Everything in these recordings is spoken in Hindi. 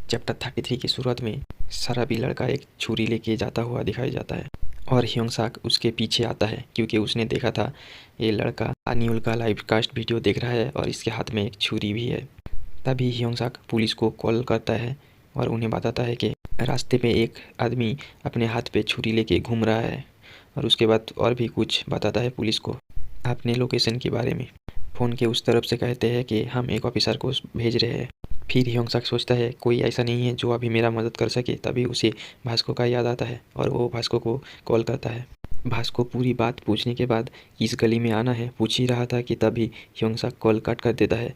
चैप्टर 33 की शुरुआत में शराबी लड़का एक छुरी लेके जाता हुआ दिखाई जाता है और ह्योंग-sak उसके पीछे आता है क्योंकि उसने देखा था ये लड़का हानिउल का लाइव कास्ट वीडियो देख रहा है और इसके हाथ में एक छुरी भी है। तभी ह्योंग-sak पुलिस को कॉल करता है और उन्हें बताता है कि रास्ते पे एक आदमी अपने हाथ पे छुरी लेके घूम रहा है और उसके बाद और भी कुछ बताता है पुलिस को अपने लोकेशन के बारे में। फ़ोन के उस तरफ से कहते हैं कि हम एक ऑफिसर को भेज रहे हैं। फिर ह्योंग-sak सोचता है कोई ऐसा नहीं है जो अभी मेरा मदद कर सके। तभी उसे भास्को का याद आता है और वो भास्को को कॉल करता है। भास्को पूरी बात पूछने के बाद किस गली में आना है पूछ ही रहा था कि तभी ह्योंग-sak कॉल कट कर देता है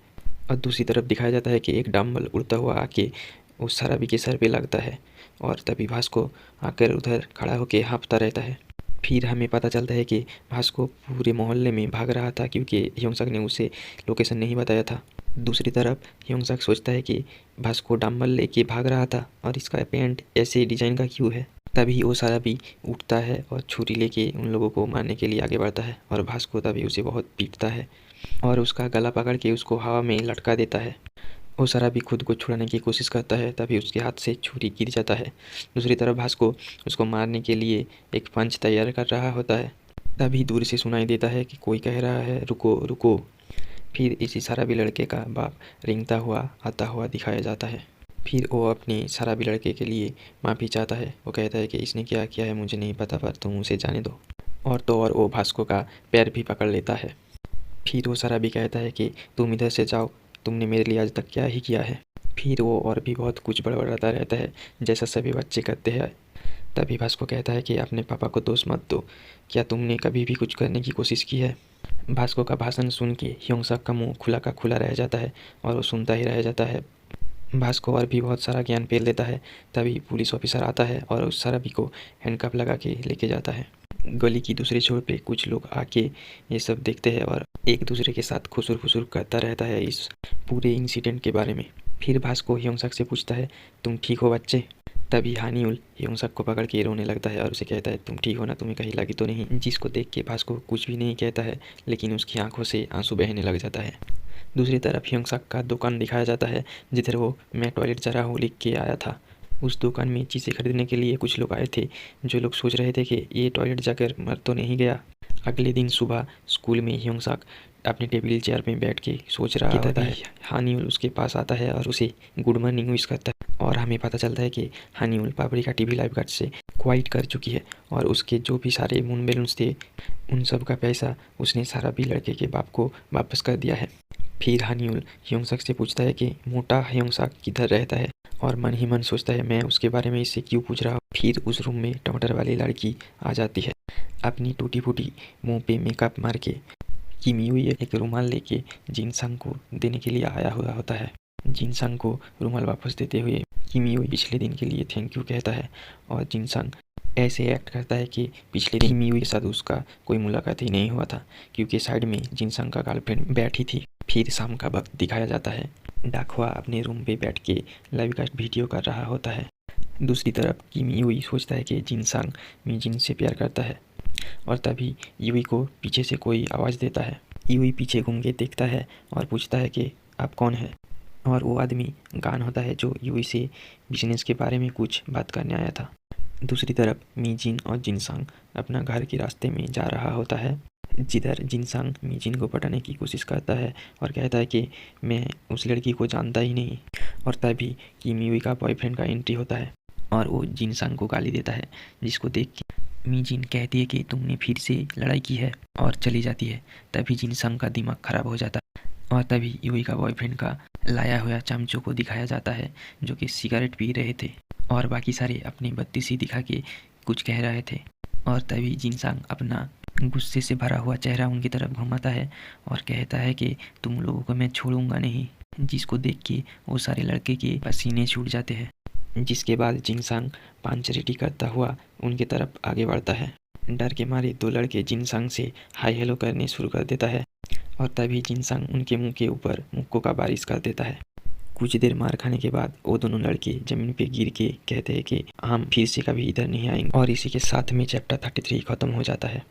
और दूसरी तरफ दिखाया जाता है कि एक डंबल उड़ता हुआ आके उस शराबी के सर पे लगता है और तभी भास्को आकर उधर खड़ा होकर हाँफता रहता है। फिर हमें पता चलता है कि भास्को पूरे मोहल्ले में भाग रहा था क्योंकि ह्योंग-sak ने उसे लोकेशन नहीं बताया था। दूसरी तरफ ह्योंग-sak सोचता है कि भास्को डंबल लेके भाग रहा था और इसका पैंट ऐसे डिजाइन का क्यों है। तभी वो शराबी उठता है और छुरी लेके उन लोगों को मारने के लिए आगे बढ़ता है और भास्को तभी उसे बहुत पीटता है और उसका गला पकड़ के उसको हवा में लटका देता है। वो शराबी खुद को छुड़ाने की कोशिश करता है तभी उसके हाथ से छुरी गिर जाता है। दूसरी तरफ भास्को उसको मारने के लिए एक पंच तैयार कर रहा होता है। तभी दूर से सुनाई देता है कि कोई कह रहा है रुको रुको। फिर इसी शराबी लड़के का बाप रेंगता हुआ आता हुआ दिखाया जाता है। फिर वो अपने शराबी लड़के के लिए माफ़ी चाहता है। वो कहता है कि इसने क्या किया है मुझे नहीं पता पर तुम उसे जाने दो। और तो और वो भास्को का पैर भी पकड़ लेता है। फिर वो शराबी कहता है कि तुम इधर से जाओ, तुमने मेरे लिए आज तक क्या ही किया है। फिर वो और भी बहुत कुछ बड़बड़ाता रहता है जैसा सभी बच्चे करते हैं। तभी भास्को कहता है कि अपने पापा को दोष मत दो, क्या तुमने कभी भी कुछ करने की कोशिश की है। भास्को का भाषण सुन के ह्योंग-sak का मुँह खुला का खुला रह जाता है और वो सुनता ही रह जाता है। भास्को और भी बहुत सारा ज्ञान पेल देता है। तभी पुलिस ऑफिसर आता है और उस शराबी को हैंडकफ लगा के लेके जाता है। गली की दूसरे छोर पे कुछ लोग आके ये सब देखते हैं और एक दूसरे के साथ खुसुर-फुसुर करता रहता है इस पूरे इंसिडेंट के बारे में। फिर भास्को ह्योंग-sak से पूछता है तुम ठीक हो बच्चे। तभी हानिउल ह्योंग-sak को पकड़ के रोने लगता है और उसे कहता है तुम ठीक हो ना, तुम्हें कहीं लगी तो नहीं। जिसको देख के भास्को कुछ भी नहीं कहता है लेकिन उसकी आंखों से आंसू बहने लग जाता है। दूसरी तरफ ह्योंग-sak का दुकान दिखाया जाता है जिधर वो मैं टॉयलेट जा रहा हूँ लिख के आया था। उस दुकान में चीज़ें खरीदने के लिए कुछ लोग आए थे जो लोग सोच रहे थे कि ये टॉयलेट जाकर मर तो नहीं गया। अगले दिन सुबह स्कूल में ह्योंग-sak अपनी टेबल चेयर में बैठ के सोच रहा होता है। हानिउल उसके पास आता है और उसे गुड मॉर्निंग विश करता है और हमें पता चलता है कि हानिउल पापड़ी टीवी लाइव कास्ट से क्वाइट कर चुकी है और उसके जो भी सारे मून बैलून्स थे उन सब का पैसा उसने शराबी लड़के के बाप को वापस कर दिया है। फिर हानिउल ह्योंग-sak से पूछता है कि मोटा ह्योंग-sak किधर रहता है और मन ही मन सोचता है मैं उसके बारे में इससे क्यों पूछ रहा हूँ। फिर उस रूम में टमाटर वाली लड़की आ जाती है अपनी टूटी फूटी मुँह पे मेकअप मार के। किम यूई एक रुमाल लेके जिन-sang को देने के लिए आया हुआ होता है। जिन-sang को रुमाल वापस देते हुए किम यूई पिछले दिन के लिए थैंक यू कहता है और जिन-sang ऐसे एक्ट करता है कि पिछले दिन किम यूई के साथ उसका कोई मुलाकात ही नहीं हुआ था क्योंकि साइड में जिन-sang का गर्लफ्रेंड बैठी थी। फिर शाम का वक्त दिखाया जाता है। डाकवा अपने रूम पे बैठ के लाइव कास्ट वीडियो कर रहा होता है। दूसरी तरफ किम यूई सोचता है कि जिन-sang मी-जिन से प्यार करता है और तभी यूई को पीछे से कोई आवाज़ देता है। यूई पीछे घूम के देखता है और पूछता है कि आप कौन है और वो आदमी गान होता है जो यूई से बिजनेस के बारे में कुछ बात करने आया था। दूसरी तरफ मी-जिन और जिन-sang अपना घर के रास्ते में जा रहा होता है जिधर जिन-sang मी-जिन को पटाने की कोशिश करता है और कहता है कि मैं उस लड़की को जानता ही नहीं। और तभी किम यूई का बॉयफ्रेंड का एंट्री होता है और वो जिन-sang को गाली देता है जिसको देख के मी-जिन कहती है कि तुमने फिर से लड़ाई की है और चली जाती है। तभी जिन-sang का दिमाग खराब हो जाता है और तभी यूई का बॉयफ्रेंड का लाया हुआ चमचों को दिखाया जाता है जो कि सिगरेट पी रहे थे और बाकी सारे अपनी बत्तीसी दिखा के कुछ कह रहे थे। और तभी जिन-sang अपना गुस्से से भरा हुआ चेहरा उनकी तरफ घुमाता है और कहता है कि तुम लोगों को मैं छोड़ूंगा नहीं। जिसको देख के वो सारे लड़के के पसीने छूट जाते हैं। जिसके बाद जिन-sang पांच रेडी करता हुआ उनकी तरफ आगे बढ़ता है। डर के मारे दो लड़के जिन-sang से हाय हेलो करने शुरू कर देता है और तभी जिन-sang उनके मुंह के ऊपर मुक्कों का बारिश कर देता है। कुछ देर मार खाने के बाद वो दोनों लड़के जमीन पे गिर के कहते हैं कि हम फिर से कभी इधर नहीं आएंगे और इसी के साथ में चैप्टर 33 खत्म हो जाता है।